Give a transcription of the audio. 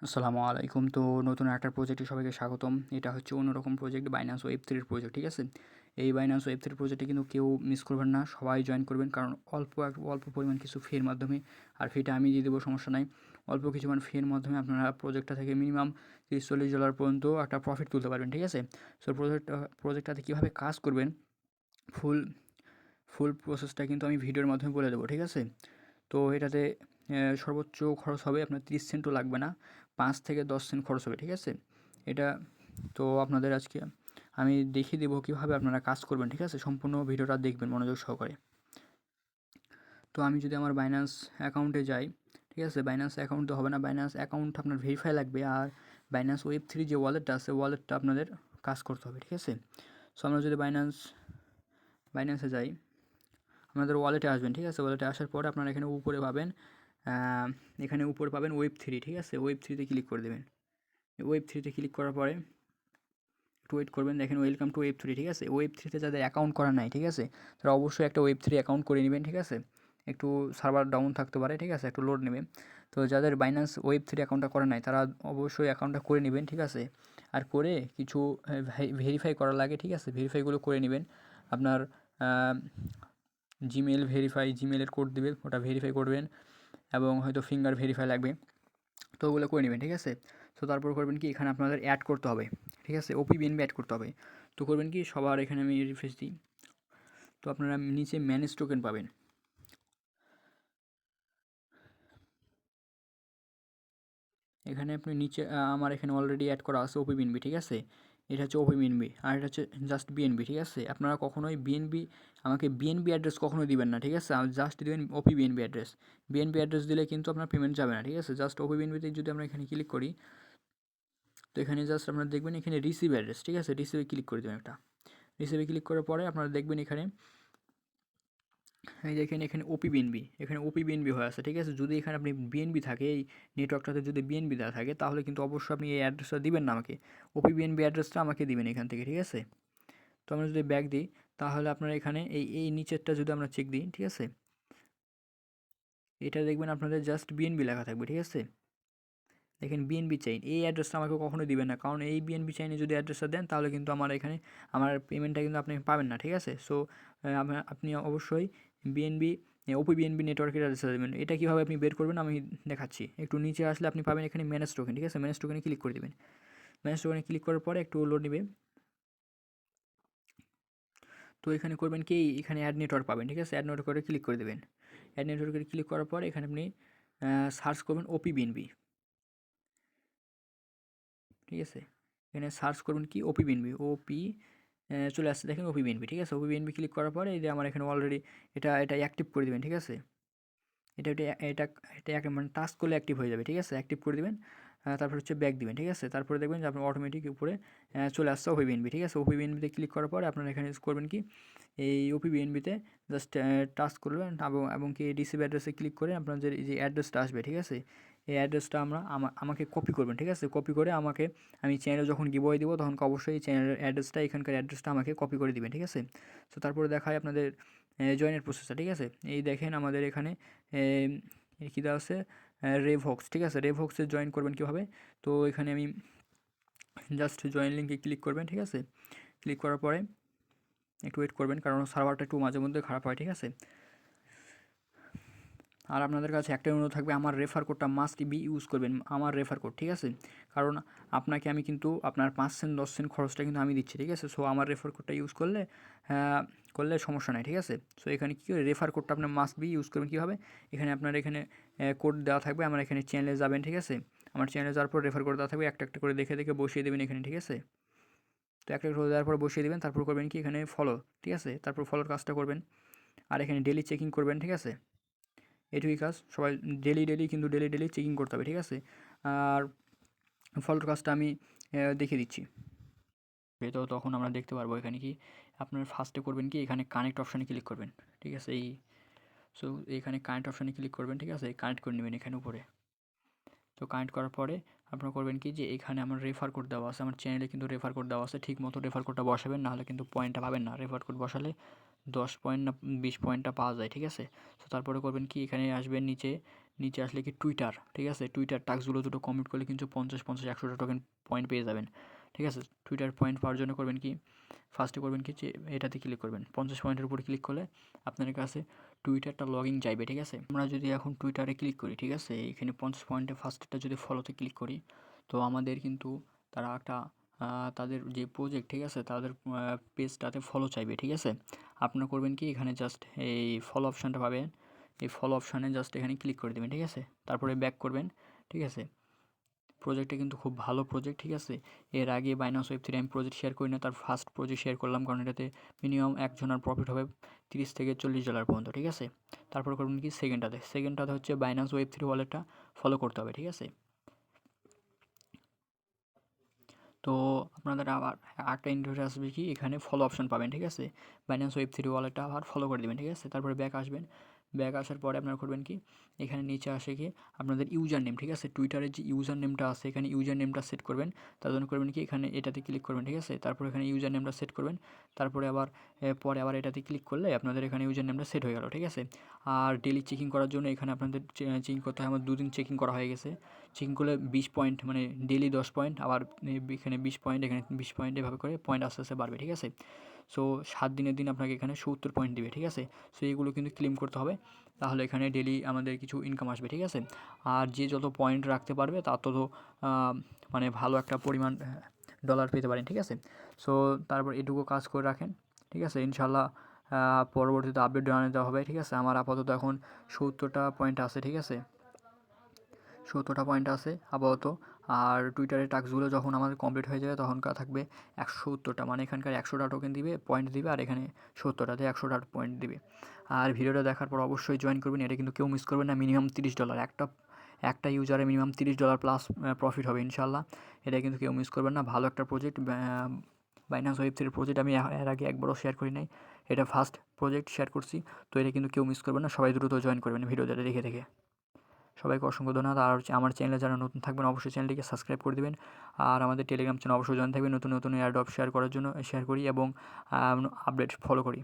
আসসালামু আলাইকুম। তো নতুন একটা প্রজেক্টে সবাইকে স্বাগতম। এটা হচ্ছে অন্যরকম প্রজেক্ট বাইন্যান্স ওয়েব3 এর প্রজেক্ট, ঠিক আছে? এই বাইন্যান্স ওয়েব3 প্রজেক্টে কিন্তু কেউ মিস করবেন না, সবাই জয়েন করবেন, কারণ অল্প পরিমাণ কিছু ফির মাধ্যমে, আর ফিটা আমি দিয়ে দেবো, সমস্যা নাই। অল্প কিছুমান ফির মাধ্যমে আপনারা প্রজেক্টটা থেকে মিনিমাম $30-40 পর্যন্ত একটা প্রফিট তুলতে পারবেন, ঠিক আছে? সো প্রজেক্টটাতে কীভাবে কাজ করবেন, ফুল ফুল প্রসেসটা কিন্তু আমি ভিডিওর মাধ্যমে বলে দেবো, ঠিক আছে? তো এটাতে সর্বোচ্চ খরচ হবে আপনার 30 সেন্টও লাগবে না, 5 থেকে 10 সেন্ট খরচ হবে, ঠিক আছে? এটা তো আপনাদের আজকে আমি দেখিয়ে দেবো কীভাবে আপনারা কাজ করবেন, ঠিক আছে? সম্পূর্ণ ভিডিওটা দেখবেন মনোযোগ সহকারে। তো আমি যদি আমার বাইন্যান্স অ্যাকাউন্টে যাই, ঠিক আছে? বাইন্যান্স অ্যাকাউন্টে হবে না, বাইন্যান্স অ্যাকাউন্ট আপনার ভেরিফাই লাগবে, আর বাইন্যান্স ওয়েব3 যে ওয়ালেটটা আছে, ওয়ালেটটা আপনাদের কাজ করতে হবে, ঠিক আছে? সো আমরা যদি বাইন্যান্সে যাই, আপনাদের ওয়ালেটে আসবেন, ঠিক আছে? ওয়ালেটে আসার পরে আপনারা এখানে উপরে পাবেন, এখানে উপরে পাবেন ওয়েব3, ঠিক আছে? ওয়েব3তে ক্লিক করে দেবেন। ওয়েব3তে ক্লিক করার পরে একটু ওয়েট করবেন, দেখেন ওয়েলকাম টু ওয়েব3, ঠিক আছে? ওয়েব3তে যাদের অ্যাকাউন্ট করা নাই, ঠিক আছে, তারা অবশ্যই একটা ওয়েব3 অ্যাকাউন্ট করে নেবেন, ঠিক আছে? একটু সার্ভার ডাউন থাকতে পারে, ঠিক আছে, একটু লোড নেবে। তো যাদের বাইন্যান্স ওয়েব3 অ্যাকাউন্টটা করা নাই তারা অবশ্যই অ্যাকাউন্টটা করে নেবেন, ঠিক আছে? আর করে কিছু ভেরিফাই করা লাগে, ঠিক আছে? ভেরিফাইগুলো করে নেবেন। আপনার জিমেল ভেরিফাই, জিমেলের কোড দেবে, ওটা ভেরিফাই করবেন, এবং হয়তো ফিঙ্গার ভেরিফাই লাগবে, তো ওগুলো করে নেবেন, ঠিক আছে? তো তারপর করবেন কি, এখানে আপনাদের অ্যাড করতে হবে, ঠিক আছে? ওপিবিএনবি অ্যাড করতে হবে। তো করবেন কি, সবার এখানে আমি রিফ্রেশ দিই, তো আপনারা নিচে ম্যানেজ টোকেন পাবেন। এখানে আপনি নিচে আমার এখানে অলরেডি অ্যাড করা আছে ওপিবিএনবি, ঠিক আছে? এটা হচ্ছে ওপিবিএনবি, আর এটা হচ্ছে জাস্ট বিএনবি, ঠিক আছে? আপনারা কখনোই আমাকে বিএনবি অ্যাড্রেস কখনোই দিবেন না, ঠিক আছে? জাস্ট দিবেন ওপিবিএনবি অ্যাড্রেস। বিএনবি অ্যাড্রেস দিলে কিন্তু আপনার পেমেন্ট যাবে না, ঠিক আছে? জাস্ট ওপিবিএনবিতে যদি আমরা এখানে ক্লিক করি, তো এখানে জাস্ট আপনারা দেখবেন এখানে রিসিভ অ্যাড্রেস, ঠিক আছে? রিসিভে ক্লিক করে দেবেন একটা। রিসিভে ক্লিক করার পরে আপনারা দেখবেন এখানে, এই দেখেন এখানে ওপিবিএনবি, এখানে ওপিবিএনবি হয়ে আছে, ঠিক আছে? যদি এখানে আপনি বিএনবি থাকে, এই নেটওয়ার্কটাতে যদি বিএনবি দেওয়া থাকে, তাহলে কিন্তু অবশ্যই আপনি এই অ্যাড্রেসটা দিবেন না আমাকে, ওপিবিএনবি অ্যাড্রেসটা আমাকে দিবেন এখান থেকে, ঠিক আছে? তো আমরা যদি ব্যাক দিই, তাহলে আপনারা এখানে এই নিচেরটা যদি আমরা চেক দিই, ঠিক আছে, এটা দেখবেন আপনাদের জাস্ট বিএনবি লেখা থাকবে, ঠিক আছে? দেখেন বিএনবি চেইন, এই অ্যাড্রেসটা আমাকে কখনোই দিবেন না, কারণ এই বিএনবি চেইনে যদি অ্যাড্রেসটা দেন তাহলে কিন্তু আমার এখানে আমার পেমেন্টটা কিন্তু আপনি পাবেন না, ঠিক আছে? সো আপনি অবশ্যই বিএনবি ওপি বিএনবি নেটওয়ার্কের অ্যাড্রেসটা দেবেন। এটা কীভাবে আপনি বের করবেন আমি দেখাচ্ছি। একটু নিচে আসলে আপনি পাবেন এখানে ম্যানেজ টোকেন, ঠিক আছে? ম্যানেজ টোকেনে ক্লিক করে দেবেন। ম্যানেজ টোকেনে ক্লিক করার পরে একটু লোড নেবে। তো এখানে করবেন কি, এখানে অ্যাড নেটওয়ার্ক পাবেন, ঠিক আছে? অ্যাড নেটওয়ার্কে ক্লিক করে দেবেন। অ্যাড নেটওয়ার্কে ক্লিক করার পরে এখানে আপনি সার্চ করবেন ওপি বিএনবি, ঠিক আছে? এখানে সার্চ করবেন কি ওপিবিএনবি, চলে আসছে, দেখেন ওপিবিএনবি, ঠিক আছে? ওপিবিএনবি ক্লিক করার পরে এই যে আমার এখানে অলরেডি এটা অ্যাক্টিভ করে দেবেন, ঠিক আছে? এটা এটা এটা এটা মানে টাচ করলে অ্যাক্টিভ হয়ে যাবে, ঠিক আছে? অ্যাক্টিভ করে দেবেন, তারপর হচ্ছে ব্যাক দিবেন, ঠিক আছে? তারপরে দেখবেন যে আপনার অটোমেটিক উপরে চলে আসছে ওপিবিএনবি, ঠিক আছে? ওপিবিএনবিতে ক্লিক করার পরে আপনারা এখানে করবেন কি, এই ওপিবিএনবিতে জাস্ট টাচ করবেন, এবং কি রিসিভ অ্যাড্রেসে ক্লিক করে আপনার যে অ্যাড্রেসটা আসবে, ঠিক আছে? এই অ্যাড্রেসটা আমাকে কপি করবেন, ঠিক আছে? কপি করে আমি চ্যানেলে যখন গিভওয়ে দিব তখন অবশ্যই এই চ্যানেলের অ্যাড্রেসটা, এখানকার অ্যাড্রেসটা আমাকে কপি করে দিবেন, ঠিক আছে? সো তারপরে দেখায় আপনাদের জয়েনের প্রসেসটা, ঠিক আছে? এই দেখেন আমাদের এখানে কী দেওয়া আছে, রেভক্স, ঠিক আছে? রেভক্সে জয়েন করবেন কীভাবে, তো এখানে আমি জাস্ট জয়েন লিঙ্কে ক্লিক করবেন, ঠিক আছে? ক্লিক করার পরে একটু ওয়েট করবেন, কারণ সার্ভারটা একটু মাঝে মধ্যে খারাপ হয়, ঠিক আছে? আর আপনাদের কাছে একটাই অনুরোধ থাকবে, আমার রেফার কোডটা মাস্ট বি ইউজ করবেন, আমার রেফার কোড, ঠিক আছে? কারণ আপনাকে আমি কিন্তু আপনার 5 সেন্ট 10 সেন্ট খরচটা কিন্তু আমি দিচ্ছি, ঠিক আছে? সো আমার রেফার কোডটা ইউজ করলে সমস্যা নাই, ঠিক আছে? সো এখানে কী করে রেফার কোডটা আপনার মাস্ট বি ইউজ করবেন কীভাবে, এখানে আপনার এখানে কোড দেওয়া থাকবে, আমার এখানে চ্যানেলে যাবেন, ঠিক আছে? আমার চ্যানেলে যাওয়ার পর রেফার কোড দেওয়া থাকবে, একটা একটা করে দেখে দেখে বসিয়ে দেবেন এখানে, ঠিক আছে? তো একটা করে দেওয়ার পর বসিয়ে দেবেন, তারপর করবেন কি, এখানে ফলো, ঠিক আছে? তারপর ফলোর কাজটা করবেন, আর এখানে ডেলি চেকিং করবেন, ঠিক আছে? এটুকুই কাজ, সবাই ডেলি কিন্তু ডেলি চেকিং করতে হবে, ঠিক আছে? আর ফলোর কাজটা আমি দেখিয়ে দিচ্ছি। তো তখন আমরা দেখতে পারবো এখানে কি, আপনার ফার্স্টে করবেন কি, এখানে কানেক্ট অপশানে ক্লিক করবেন, ঠিক আছে? সো এখানে কানেক্ট অপশানে ক্লিক করবেন, ঠিক আছে? কানেক্ট করে নেবেন এখানে উপরে। তো কানেক্ট করার পরে আপনারা করবেন কি, যে এখানে আমার রেফার কোড দেওয়া আছে, আমার চ্যানেলে কিন্তু রেফার কোড দেওয়া আছে, ঠিক মতো রেফার কোডটা বসাবেন, নাহলে কিন্তু পয়েন্টটা পাবেন না। রেফার কোড বসালে 10 পয়েন্ট না 20 পয়েন্টটা পাওয়া যায়, ঠিক আছে? তো তারপরে করবেন কি, এখানে আসবেন, নিচে নিচে আসলে কি টুইটার, ঠিক আছে, টুইটার টাস্কগুলো দুটো কমপ্লিট করলে কিন্তু 50 100টা টোকেন পয়েন্ট পেয়ে যাবেন, ঠিক আছে। টুইটার পয়েন্ট পাওয়ার জন্য করবেন কি, ফার্স্টে করবেন কি যে এটাতে ক্লিক করবেন, 50 পয়েন্টের উপরে ক্লিক করলে আপনার কাছে টুইটারটা লগ ইন চাইবে, ঠিক আছে। আমরা যদি এখন টুইটারে ক্লিক করি, ঠিক আছে, এখানে 50 পয়েন্টে ফার্স্টটা যদি ফলোতে ক্লিক করি, তো আমাদের কিন্তু তারা একটা তাদের যে প্রজেক্ট, ঠিক আছে, তাদের পেজটাতে ফলো চাইবে, ঠিক আছে। আপনারা করবেন কি, এখানে জাস্ট এই ফলো অপশানটা পাবেন, এই ফলো অপশানে জাস্ট এখানে ক্লিক করে দেবেন, ঠিক আছে। তারপরে ব্যাক করবেন, ঠিক আছে। প্রজেক্টটা কিন্তু খুব ভালো প্রজেক্ট, ঠিক আছে। এর আগে বাইনান্স ওয়েব 3 আমি প্রজেক্ট শেয়ার করি না, তার ফার্স্ট প্রজেক্ট শেয়ার করলাম, কারণ এটাতে মিনিমাম একজনের প্রফিট হবে $30 থেকে $40 পর্যন্ত, ঠিক আছে। তারপর করবেন কি সেকেন্ডটাতে হচ্ছে বাইনান্স ওয়েব 3 ওয়ালেটটা ফলো করতে হবে, ঠিক আছে। তো আপনাদের আবার আরেকটা ইন্টারফেস আসবে কি, এখানে ফলো অপশন পাবেন, ঠিক আছে। বাইন্যান্স ওয়েব 3 ওয়ালেটটা আবার ফলো করে দেবেন, ঠিক আছে। তারপরে ব্যাক আসবেন, ব্যাক আসার পরে আপনারা করবেন কি, এখানে নিচে আসে কি আপনাদের ইউজার নেম, ঠিক আছে, টুইটারের যে ইউজার নেমটা আছে এখানে ইউজার নেমটা সেট করবেন। তার জন্য করবেন কি, এখানে এটাতে ক্লিক করবেন, ঠিক আছে। তারপর এখানে ইউজার নেমটা সেট করবেন, তারপরে আবার পরে আবার এটাতে ক্লিক করলে আপনাদের এখানে ইউজার নেমটা সেট হয়ে গেল, ঠিক আছে। আর ডেলি চেকিং করার জন্য এখানে আপনাদের চেকিং করতে হয়, আমার 2 দিন চেকিং করা হয়ে গেছে। চেকিং করলে 20 পয়েন্ট, মানে ডেলি 10 পয়েন্ট, আবার এখানে 20 পয়েন্ট, এখানে 20 পয়েন্ট, এভাবে করে পয়েন্ট আস্তে আস্তে বাড়বে, ঠিক আছে। সো 7 দিনের দিন আপনাকে এখানে 70 পয়েন্ট দিবে, ঠিক আছে। সো এইগুলো কিন্তু ক্লেম করতে হবে, তাহলে এখানে ডেলি আমাদের কিছু ইনকাম আসবে, ঠিক আছে। আর যে যত পয়েন্ট রাখতে পারবে তার তত মানে ভালো একটা পরিমাণ ডলার পেতে পারেন, ঠিক আছে। সো তারপর এটুকু কাজ করে রাখেন, ঠিক আছে। ইনশাল্লাহ পরবর্তীতে আপডেট জানিয়ে দেওয়া হবে, ঠিক আছে। আমার আপাতত এখন 70টা পয়েন্ট আছে, ঠিক আছে, 70টা পয়েন্ট আছে আপাতত। আর টুইটারের টাস্কগুলো যখন আমাদের কমপ্লিট হয়ে যাবে তখন থাকবে 170টা, মানে এখানকার 100টা টোকেন দিবে, পয়েন্ট দিবে, আর এখানে 70টাতে 100টা পয়েন্ট দিবে। আর ভিডিওটা দেখার পর অবশ্যই জয়েন করবেন, এটা কিন্তু কেউ মিস করবেন না। মিনিমাম $30, একটা ইউজারে মিনিমাম $30 প্লাস প্রফিট হবে ইনশাল্লাহ। এটা কিন্তু কেউ মিস করবেন না, ভালো একটা প্রজেক্ট। বাইন্যান্স ওয়েব 3 প্রজেক্ট আমি এর আগে একবারও শেয়ার করি নাই, এটা ফার্স্ট প্রজেক্ট শেয়ার করছি। তো এটা কিন্তু কেউ মিস করবেন না, সবাই দ্রুত জয়েন করবেন ভিডিওটা দেখে দেখে। সবাইকে অসংখ্য ধন্যবাদ। আর হচ্ছে আমার চ্যানেলে যারা নতুন থাকবেন অবশ্যই চ্যানেলটিকে সাবস্ক্রাইব করে দেবেন। আর আমাদের টেলিগ্রাম চ্যানেল অবশ্যই জয়েন থাকবেন, নতুন নতুন এয়ারড্রপ শেয়ার করার জন্য শেয়ার করি এবং আপডেট ফলো করি।